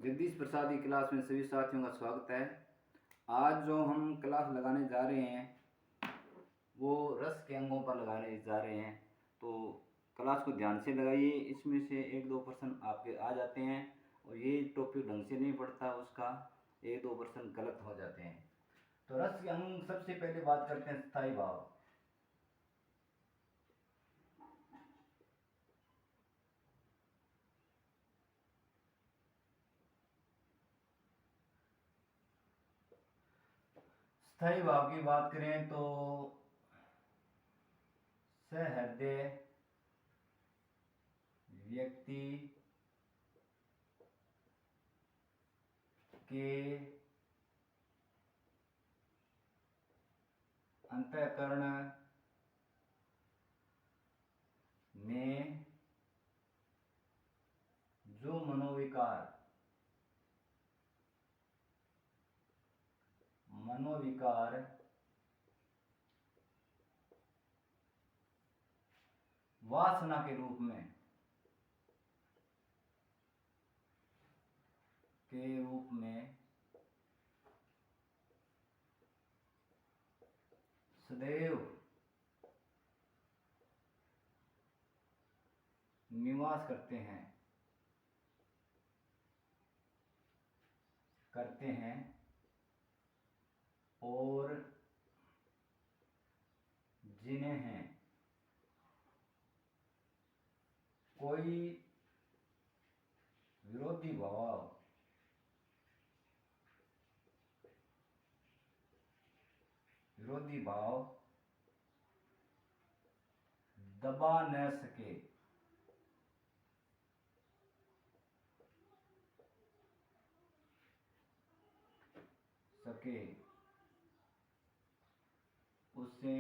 जगदीश प्रसाद की क्लास में सभी साथियों का स्वागत है। आज जो हम क्लास लगाने जा रहे हैं वो रस के अंगों पर लगाने जा रहे हैं, तो क्लास को ध्यान से लगाइए। इसमें से 1-2 प्रश्न आपके आ जाते हैं और ये टॉपिक ढंग से नहीं पढ़ता, उसका 1-2 प्रश्न गलत हो जाते हैं। तो रस के अंग, सबसे पहले बात करते हैं स्थायी भाव। स्थायी भाव की बात करें तो सहृदय व्यक्ति के अंतःकरण में जो मनोविकार वासना के रूप में सदैव निवास करते हैं और जिन्हें कोई विरोधी भाव दबा न सके, उसे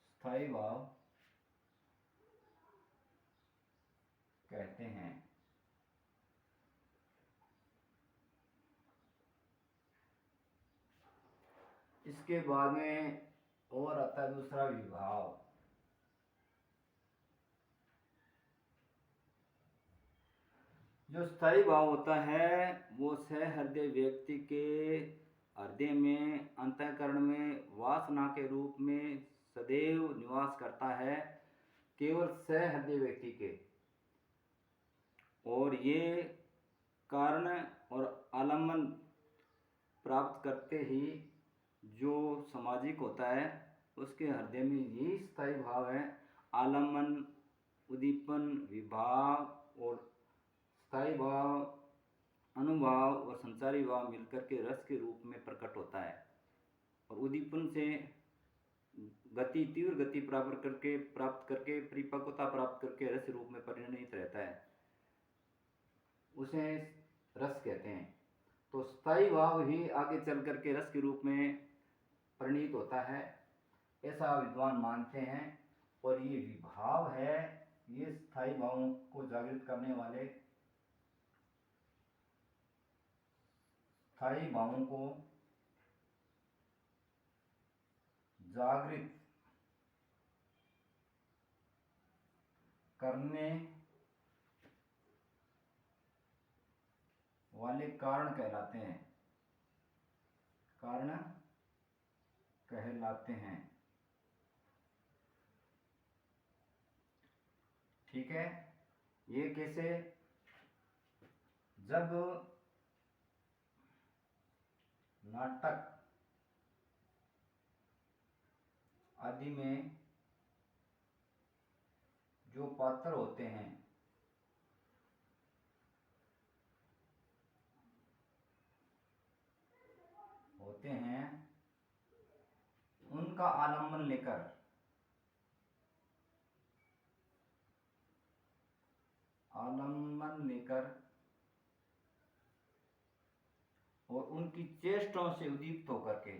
स्थायी भाव कहते हैं। इसके बाद में और आता है दूसरा विभाव। जो स्थायी भाव होता है वो सहृदय व्यक्ति के हृदय में, अंतःकरण में वासना के रूप में सदैव निवास करता है, केवल सहृदय व्यक्ति के। और ये कारण और आलम्बन प्राप्त करते ही जो सामाजिक होता है उसके हृदय में यही स्थायी भाव है। आलम्बन, उद्दीपन, विभाव और स्थायी भाव, अनुभाव और संचारी भाव मिलकर के रस के रूप में प्रकट होता है। और उद्दीपन से तीव्र गति प्राप्त करके परिपक्वता प्राप्त करके रस रूप में परिणत रहता है, उसे रस कहते हैं। तो स्थायी भाव ही आगे चल करके रस के रूप में परिणत होता है, ऐसा विद्वान मानते हैं। और ये विभाव है, ये स्थायी भावों को जागृत करने वाले, स्थायी भावों को जागृत करने वाले कारण कहलाते हैं। ठीक है, ये कैसे? जब नाटक आदि में जो पात्र होते हैं उनका आलम्बन लेकर और उनकी चेष्टाओं से उद्दीपित होकर के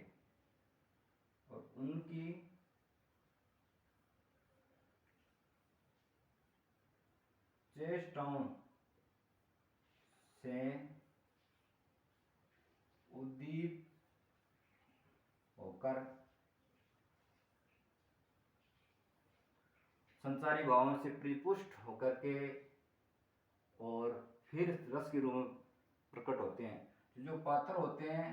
और उनकी चेष्टाओं से उद्दीपित होकर संसारी भावों से परिपुष्ट होकर के और फिर रस के रूप में प्रकट होते हैं। जो पात्र होते हैं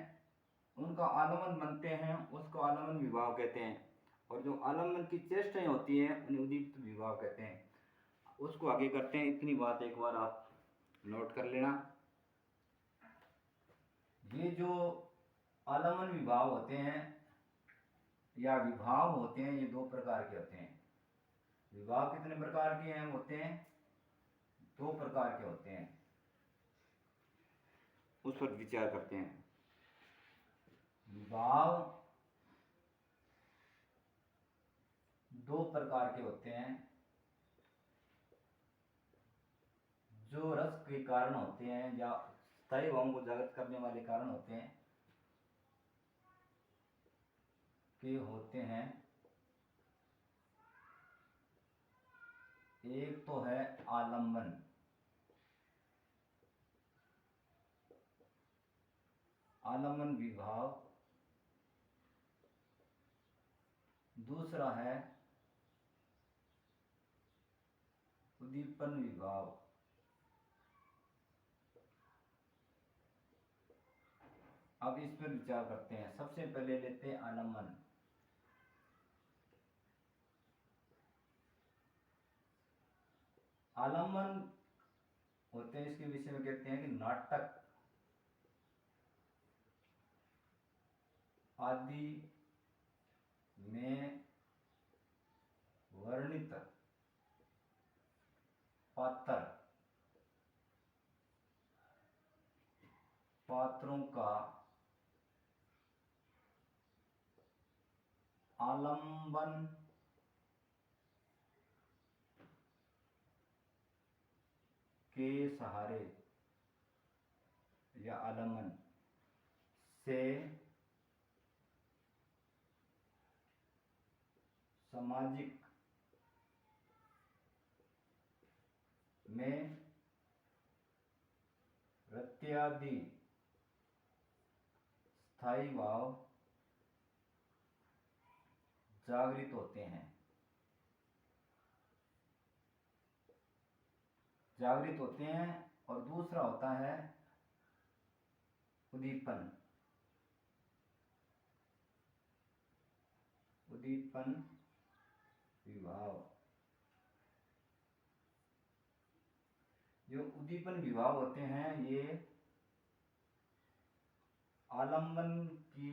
उनका आलम्बन बनते हैं, उसको आलम्बन विभाव कहते हैं। और जो आलम्बन की चेष्टाएं होती हैं उन्हें उद्दीपित विभाव कहते हैं। उसको आगे करते हैं। इतनी बात एक बार आप नोट कर लेना। ये जो आलम्बन विभाव होते हैं या विभाव होते हैं, ये दो प्रकार के होते हैं। विभाव कितने प्रकार के हैं होते हैं? दो प्रकार के होते हैं। उस पर विचार करते हैं। विभाव दो प्रकार के होते हैं। जो रस के कारण होते हैं या स्थायी भावों को जागृत करने वाले कारण होते हैं एक तो है आलम्बन। आलम्बन विभाव। दूसरा है उद्दीपन विभाव। अब इस पर विचार करते हैं। सबसे पहले लेते हैं आलम्बन। आलम्बन होते हैं, इसके विषय में कहते हैं कि नाटक आदि में वर्णित पात्रों का आलम्बन के सहारे या आलम्बन से सामाजिक में रत्यादि स्थायी भाव जागृत होते हैं। और दूसरा होता है उद्दीपन विभाव। जो उद्दीपन विभाव होते हैं ये आलम्बन की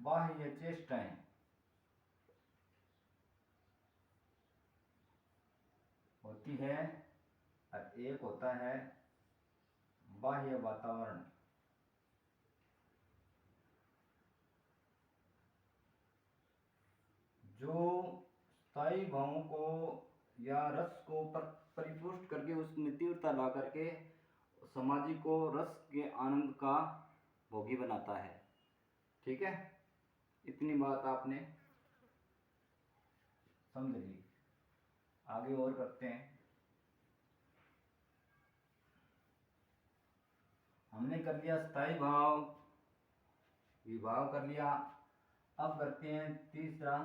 बाह्य चेष्टाएं होती है और एक होता है बाह्य वातावरण। जो स्थायी भावों को या रस को परिपुष्ट करके उसमें तीव्रता ला करके समाधि को रस के आनंद का भोगी बनाता है। ठीक है, इतनी बात आपने समझ ली। आगे और करते हैं। हमने कर लिया स्थायी भाव विभाव कर लिया। अब करते हैं तीसरा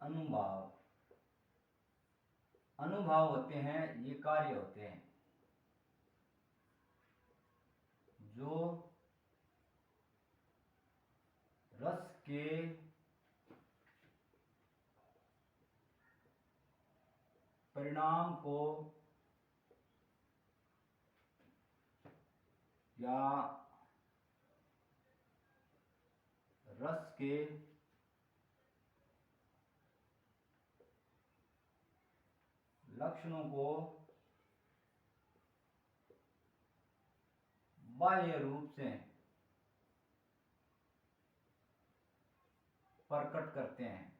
अनुभाव। अनुभाव होते हैं ये कार्य होते हैं जो रस के परिणाम को या रस के लक्षणों को बाह्य रूप से प्रकट करते हैं।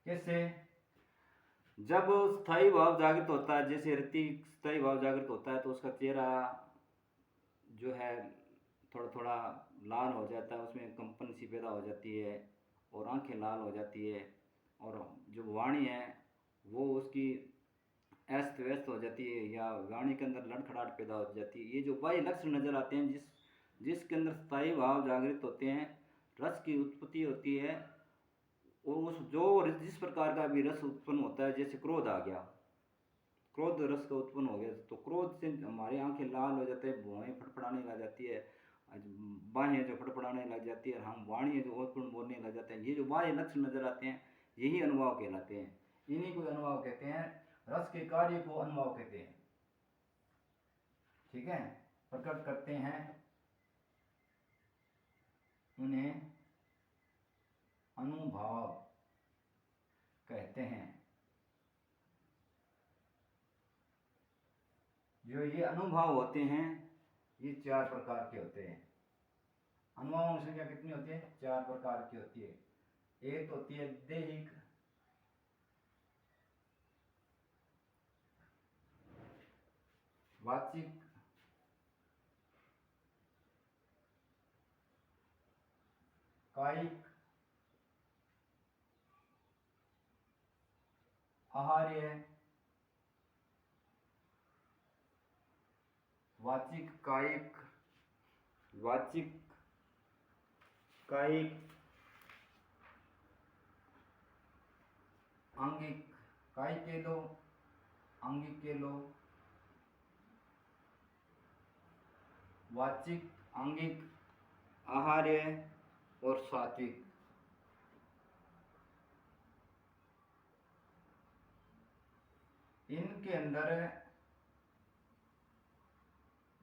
कैसे? जब स्थायी भाव जागृत होता है, जैसे रति स्थायी भाव जागृत होता है तो उसका चेहरा जो है थोड़ा थोड़ा लाल हो जाता है, उसमें कंपन सी पैदा हो जाती है और आंखें लाल हो जाती है और जो वाणी है वो उसकी अस्त व्यस्त हो जाती है या वाणी के अंदर लड़खड़ाहट पैदा हो जाती है। ये जो बाह्य लक्षण नजर आते हैं जिसके अंदर स्थायी भाव जागृत होते हैं, रस की उत्पत्ति होती है। और उस जो जिस प्रकार का भी रस उत्पन्न होता है, जैसे क्रोध आ गया, क्रोध रस का उत्पन्न हो गया, तो क्रोध से हमारी आंखें लाल हो जाते हैं, भौहें फड़फड़ाने लग जाती है, बाहें जो फड़फड़ाने लग जाती है, हम वाणी जो उत्पन्न बोलने लग जाते हैं। ये जो बाह्य लक्षण नजर आते हैं, यही अनुभव कहलाते हैं। इन्हीं को अनुभव कहते हैं। रस के कार्य को अनुभव कहते हैं। ठीक है, प्रकट करते हैं उन्हें अनुभव कहते हैं। जो ये अनुभव होते हैं, ये 4 प्रकार के होते हैं। अनुभवों की संख्या कितनी होती है? 4 प्रकार की होती है। एक तो होती है दैहिक, वाचिक, कायिक, आहार्य, वाचिक, कायिक, वाचिक, कायिक, आंगिक। कायिक के लो, आंगिक के लो, वाचिक, आंगिक, आहार्य और सात्विक। इनके अंदर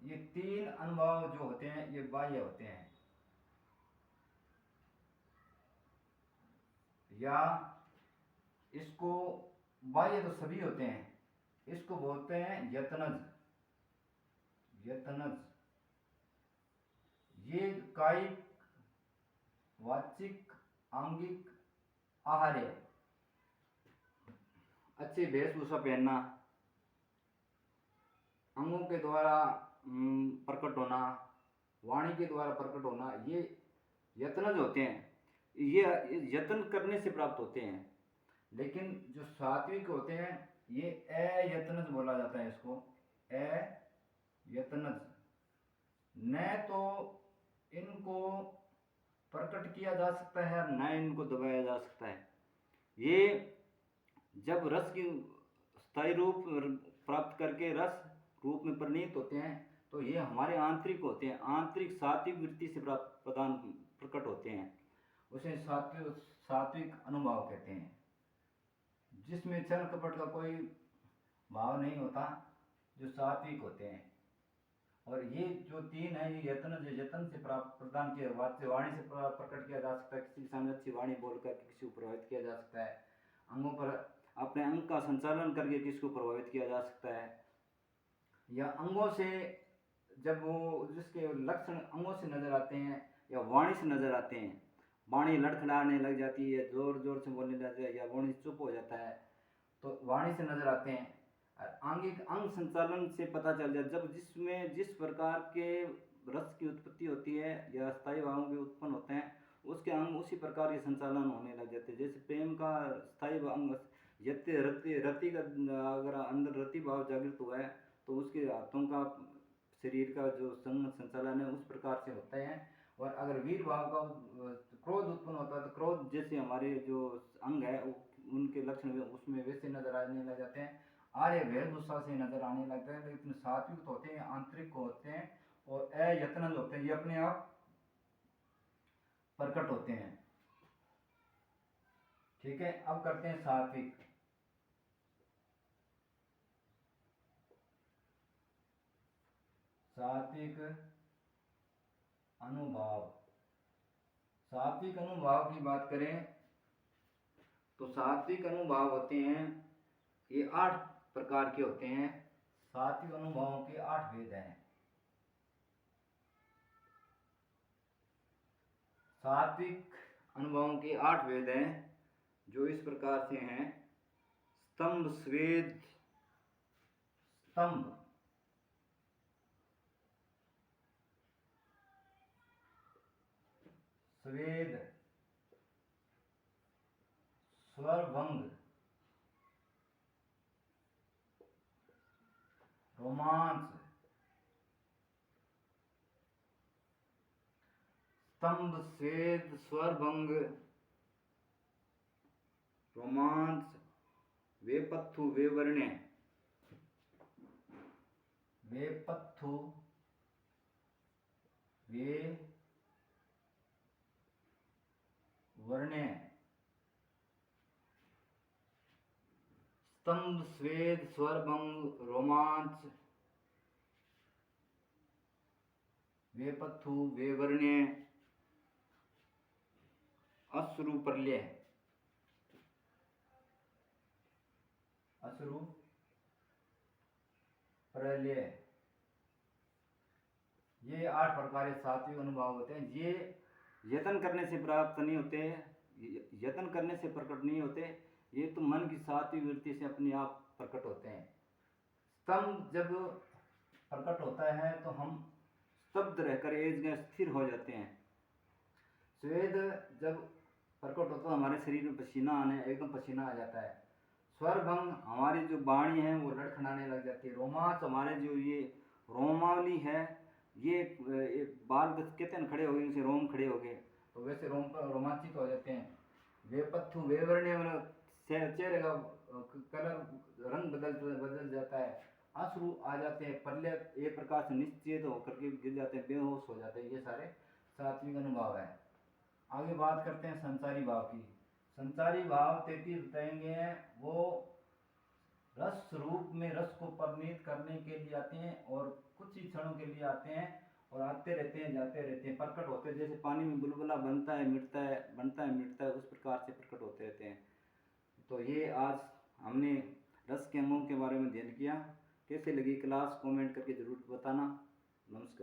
ये 3 अनुभव जो होते हैं, ये बाह्य होते हैं, या इसको बाह्य तो सभी होते हैं, इसको बोलते हैं यतनज। यतनज ये कायिक, वाचिक, आंगिक, आहार्य। अच्छी वेशभूषा पहनना, अंगों के द्वारा प्रकट होना, वाणी के द्वारा प्रकट होना, ये यत्नज होते हैं। ये यत्न करने से प्राप्त होते हैं। लेकिन जो सात्विक होते हैं, ये अयत्नज बोला जाता है इसको, अयत्नज। न तो इनको प्रकट किया जा सकता है, न इनको दबाया जा सकता है। ये जब रस की स्थायी रूप प्राप्त करके रस रूप में परिणित होते हैं, तो ये हमारे आंतरिक होते हैं, आंतरिक सात्विक वृत्ति से प्राप्त प्रदान प्रकट होते हैं। उसे सात्विक अनुभव कहते हैं, जिसमें छल कपट का कोई भाव नहीं होता, जो सात्विक होते हैं। और ये जो 3 है, ये यत्न से प्राप्त प्रदान किया, वाणी से प्रकट किया जा सकता है, किसी के सामने अच्छी वाणी बोलकर किसी को प्रभावित किया जा सकता है, अंगों पर अपने अंग का संचालन करके किसको प्रभावित किया जा सकता है, या अंगों से जब वो जिसके लक्षण अंगों से नजर आते हैं या वाणी से नजर आते हैं, वाणी लड़खड़ाने लग जाती है, जोर जोर से बोलने लग जाती है, या वाणी चुप हो जाता है, तो वाणी से नजर आते हैं। आंगिक अंग संचालन से पता चल जाए, जब जिसमें जिस प्रकार के रस की उत्पत्ति होती है या स्थायी भावों के उत्पन्न होते हैं, उसके अंग उसी प्रकार के संचालन होने लग जाते हैं। जैसे प्रेम का स्थायी अंग रति का, अगर अंदर रति भाव जागृत हुआ है, तो उसके हाथों का, शरीर का जो संचालन है उस प्रकार से होता है। और अगर वीर भाव का क्रोध उत्पन्न होता है, तो क्रोध जैसे हमारे जो अंग है उनके लक्षण उसमें वैसे नजर आने लग जाते हैं। आर्य वेशभूषा से नजर आने लगते हैं। लेकिन सात्विक होते हैं, आंतरिक होते हैं, और अयत्नज होते हैं, ये अपने आप प्रकट होते हैं। ठीक है, अब करते हैं सात्विक। सात्विक अनुभाव। सात्विक अनुभाव की बात करें तो सात्विक अनुभाव होते हैं, ये 8 प्रकार के होते हैं। सात्विक अनुभावों के 8 भेद हैं। सात्विक अनुभवों के 8 भेद हैं, जो इस प्रकार से हैं। स्तंभ, स्वेद, स्तंभ, स्वेद, स्वरभंग, रोमांच, स्तंभ, स्वेद, स्वरभंग, रोमांच, वेपथु, वेवर्ण्य, वेपथु, वेवर्ण्य, स्तंभ, स्वेद, स्वरभंग, रोमांच, वेपथु, वेवर्ण्य, अश्रु प्रलय, अश्रु प्रलय, ये 8 प्रकार के सात्विक अनुभव होते हैं। ये यत्न करने से प्राप्त नहीं होते, यत्न करने से प्रकट नहीं होते, ये तो मन की सात्विक वृत्ति से अपने आप प्रकट होते हैं। स्तंभ जब प्रकट होता है तो हम स्तब्ध रहकर एक जगह स्थिर हो जाते हैं। स्वेद जब प्रकट होता है हमारे शरीर में पसीना आने, एकदम पसीना आ जाता है। स्वरभंग, हमारी जो वाणी है वो लड़खड़ाने लग जाती है। रोमांच, हमारे जो ये रोमावली है, ये बाल कहते हैं खड़े हो गए, जैसे रोम खड़े हो गए, तो वैसे रोम पर रोमांचित हो जाते हैं। वेपथु, वेवर्ण्य, चेहरे का कलर, रंग बदल जाता है। अश्रु आ जाते हैं, प्रलय एक प्रकार से निश्चेत होकर के गिर जाते हैं, बेहोश हो जाते हैं। ये सारे सात्विक अनुभव है। आगे बात करते हैं संसारी भाव की। संसारी भाव 33 बताएंगे, वो रस रूप में रस को परिणित करने के लिए आते हैं और कुछ ही क्षणों के लिए आते हैं और आते रहते हैं, जाते रहते हैं, प्रकट होते हैं। जैसे पानी में बुलबुला बनता है, मिटता है, बनता है, मिटता है, उस प्रकार से प्रकट होते रहते हैं। तो ये आज हमने रस के अंगों के बारे में अध्ययन किया। कैसे लगी क्लास, कमेंट करके ज़रूर बताना। नमस्कार।